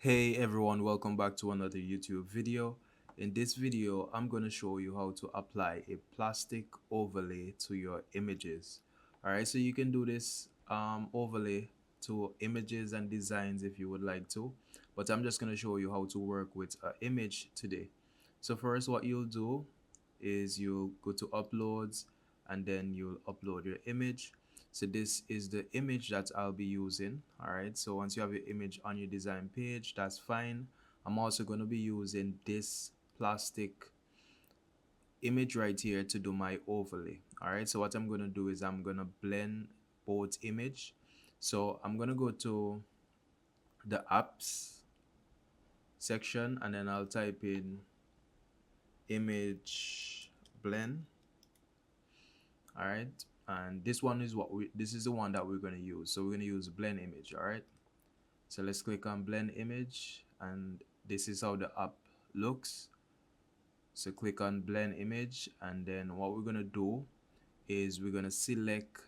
Hey everyone, welcome back to another YouTube video. In this video, I'm going to show you how to apply a plastic overlay to your images. Alright, so you can do this overlay to images and designs if you would like to, but I'm just going to show you how to work with an image today. So first what you'll do is you'll go to uploads and then you'll upload your image. So this is the image that I'll be using. All right, so once you have your image on your design page, that's fine. I'm also going to be using this plastic image right here to do my overlay. All right, so what I'm going to do is I'm going to blend both image. So I'm going to go to the apps section and then I'll type in image blend. All right, and this is the one that we're going to use. So we're going to use blend image. All right, so let's click on blend image and this is how the app looks. So click on blend image and then what we're going to do is we're going to select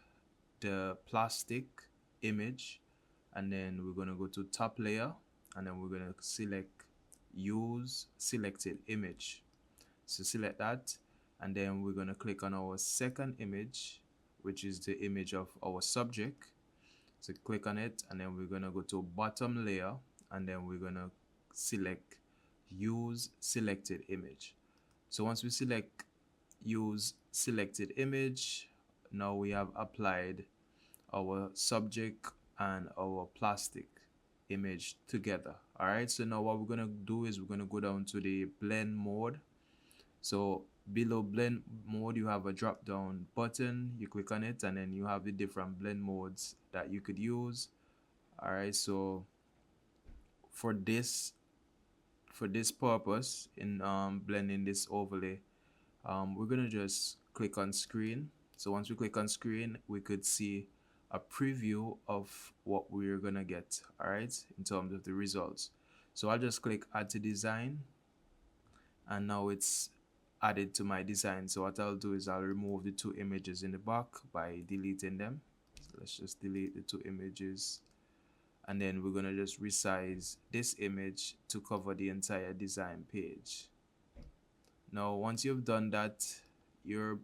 the plastic image and then we're going to go to top layer and then we're going to select use selected image. So select that and then we're going to click on our second image, which is the image of our subject. So click on it and then we're going to go to bottom layer and then we're going to select use selected image. So once we select use selected image, now we have applied our subject and our plastic image together. All right, so now what we're going to do is we're going to go down to the blend mode. So below blend mode you have a drop down button, you click on it and then you have the different blend modes that you could use. All right, so for this purpose in blending this overlay, we're gonna just click on screen. So once we click on screen we could see a preview of what we're gonna get, all right, in terms of the results. So I'll just click add to design and now it's added to my design. So what I'll do is I'll remove the two images in the back by deleting them. So let's just delete the two images and then we're gonna just resize this image to cover the entire design page. Now once you've done that, you're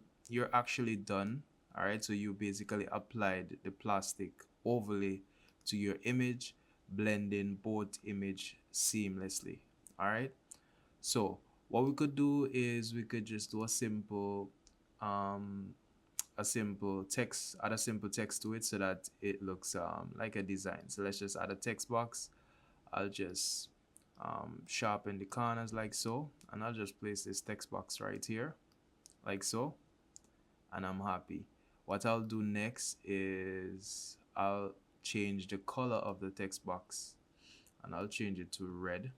actually done. All right, so you basically applied the plastic overlay to your image, blending both image seamlessly. All right, so what we could do is we could just do um a simple text, add a simple text to it so that it looks like a design. So let's just add a text box. I'll just sharpen the corners like so and I'll just place this text box right here like so and I'm happy. What I'll do next is I'll change the color of the text box and I'll change it to red.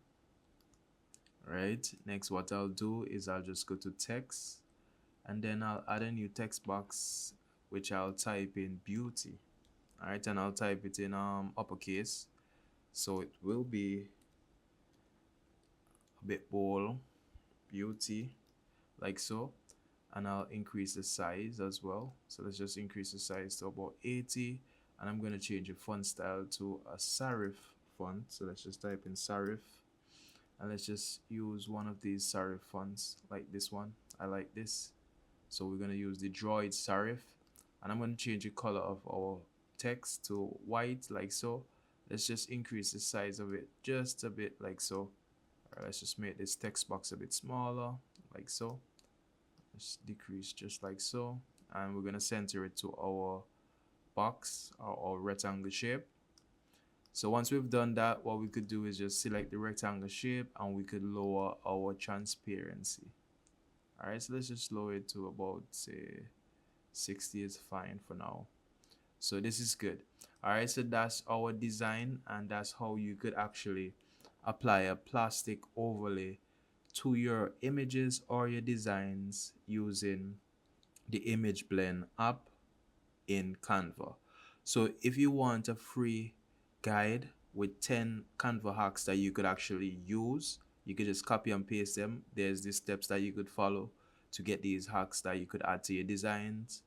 Right, next what I'll do is I'll just go to text and then I'll add a new text box which I'll type in beauty. All right, and I'll type it in uppercase so it will be a bit bold, beauty, like so, and I'll increase the size as well. So let's just increase the size to about 80 and I'm going to change the font style to a serif font. So let's just type in serif and let's just use one of these serif fonts like this one. I like this, so we're going to use the droid serif and I'm going to change the color of our text to white like so. Let's just increase the size of it just a bit like so. Alright, let's just make this text box a bit smaller like so. Let's decrease just like so and we're going to center it to our box or our rectangle shape. So once we've done that, what we could do is just select the rectangle shape and we could lower our transparency. Alright, so let's just lower it to about say 60 is fine for now. So this is good. Alright, so that's our design and that's how you could actually apply a plastic overlay to your images or your designs using the image blend app in Canva. So if you want a free guide with 10 Canva hacks that you could actually use, you could just copy and paste them. There's the steps that you could follow to get these hacks that you could add to your designs.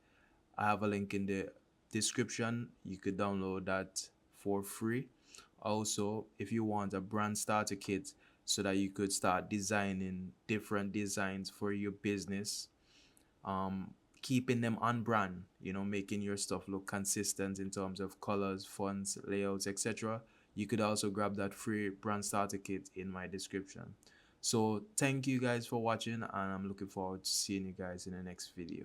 I have a link in the description. You could download that for free. Also, if you want a brand starter kit so that you could start designing different designs for your business, um, keeping them on brand, making your stuff look consistent in terms of colors, fonts, layouts, etc. You could also grab that free brand starter kit in my description. So, thank you guys for watching, and I'm looking forward to seeing you guys in the next video.